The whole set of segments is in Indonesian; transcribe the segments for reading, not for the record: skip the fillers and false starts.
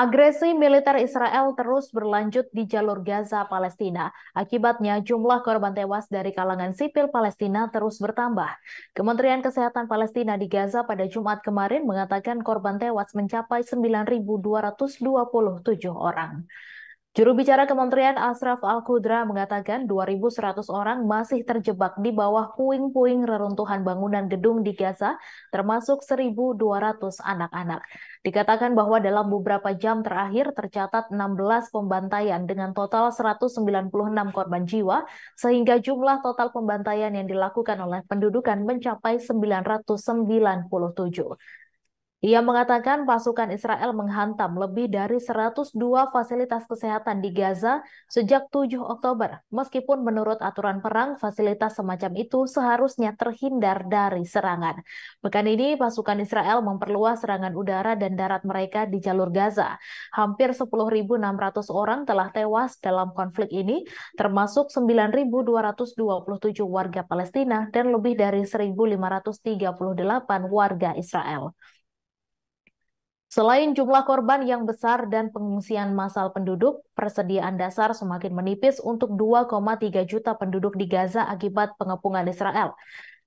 Agresi militer Israel terus berlanjut di jalur Gaza, Palestina. Akibatnya, jumlah korban tewas dari kalangan sipil Palestina terus bertambah. Kementerian Kesehatan Palestina di Gaza pada Jumat kemarin mengatakan korban tewas mencapai 9.227 orang. Juru bicara Kementerian Ashraf Al-Qudra mengatakan 2.100 orang masih terjebak di bawah puing-puing reruntuhan bangunan gedung di Gaza, termasuk 1.200 anak-anak. Dikatakan bahwa dalam beberapa jam terakhir tercatat 16 pembantaian dengan total 196 korban jiwa, sehingga jumlah total pembantaian yang dilakukan oleh pendudukan mencapai 997. Ia mengatakan pasukan Israel menghantam lebih dari 102 fasilitas kesehatan di Gaza sejak 7 Oktober. Meskipun menurut aturan perang, fasilitas semacam itu seharusnya terhindar dari serangan. Pekan ini, pasukan Israel memperluas serangan udara dan darat mereka di jalur Gaza. Hampir 10.600 orang telah tewas dalam konflik ini, termasuk 9.227 warga Palestina dan lebih dari 1.538 warga Israel. Selain jumlah korban yang besar dan pengungsian massal penduduk, persediaan dasar semakin menipis untuk 2,3 juta penduduk di Gaza akibat pengepungan Israel.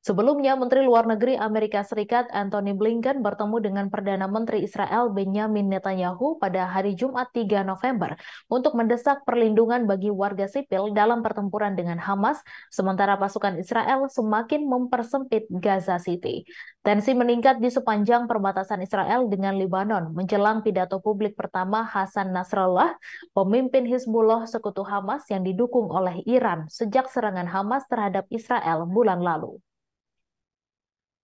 Sebelumnya, Menteri Luar Negeri Amerika Serikat Antony Blinken bertemu dengan Perdana Menteri Israel Benjamin Netanyahu pada hari Jumat 3 November untuk mendesak perlindungan bagi warga sipil dalam pertempuran dengan Hamas, sementara pasukan Israel semakin mempersempit Gaza City. Tensi meningkat di sepanjang perbatasan Israel dengan Lebanon menjelang pidato publik pertama Hasan Nasrallah, pemimpin Hizbullah sekutu Hamas yang didukung oleh Iran sejak serangan Hamas terhadap Israel bulan lalu.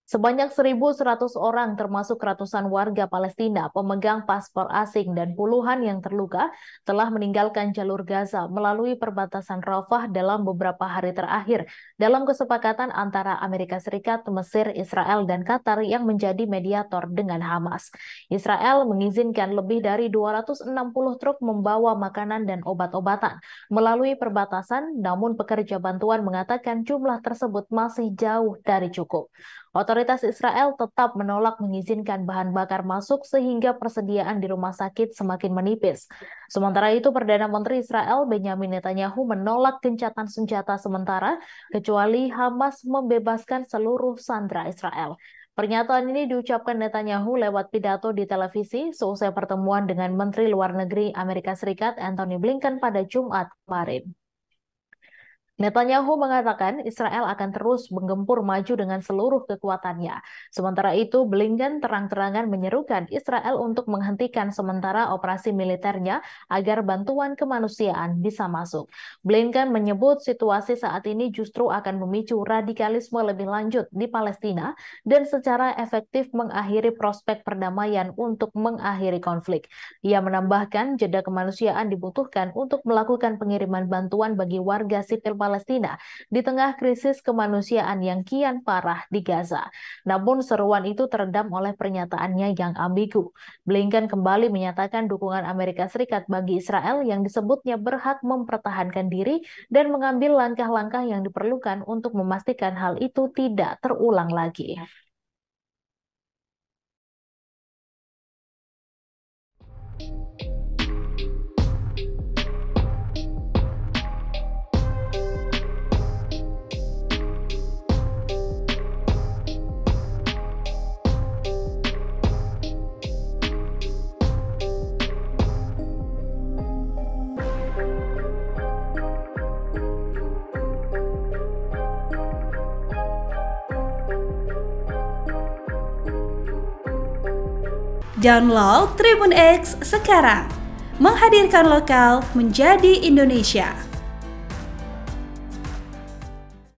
Sebanyak 1.100 orang termasuk ratusan warga Palestina, pemegang paspor asing dan puluhan yang terluka telah meninggalkan jalur Gaza melalui perbatasan Rafah dalam beberapa hari terakhir dalam kesepakatan antara Amerika Serikat, Mesir, Israel, dan Qatar yang menjadi mediator dengan Hamas. Israel mengizinkan lebih dari 260 truk membawa makanan dan obat-obatan melalui perbatasan, namun pekerja bantuan mengatakan jumlah tersebut masih jauh dari cukup. Otoritas Israel tetap menolak mengizinkan bahan bakar masuk sehingga persediaan di rumah sakit semakin menipis. Sementara itu, Perdana Menteri Israel Benjamin Netanyahu menolak gencatan senjata sementara kecuali Hamas membebaskan seluruh sandera Israel. Pernyataan ini diucapkan Netanyahu lewat pidato di televisi seusai pertemuan dengan Menteri Luar Negeri Amerika Serikat Antony Blinken pada Jumat kemarin. Netanyahu mengatakan Israel akan terus menggempur maju dengan seluruh kekuatannya. Sementara itu, Blinken terang-terangan menyerukan Israel untuk menghentikan sementara operasi militernya agar bantuan kemanusiaan bisa masuk. Blinken menyebut situasi saat ini justru akan memicu radikalisme lebih lanjut di Palestina dan secara efektif mengakhiri prospek perdamaian untuk mengakhiri konflik. Ia menambahkan jeda kemanusiaan dibutuhkan untuk melakukan pengiriman bantuan bagi warga sipil Palestina di tengah krisis kemanusiaan yang kian parah di Gaza. Namun seruan itu teredam oleh pernyataannya yang ambigu. Blinken kembali menyatakan dukungan Amerika Serikat bagi Israel yang disebutnya berhak mempertahankan diri dan mengambil langkah-langkah yang diperlukan untuk memastikan hal itu tidak terulang lagi. Download Tribun X sekarang, menghadirkan lokal menjadi Indonesia.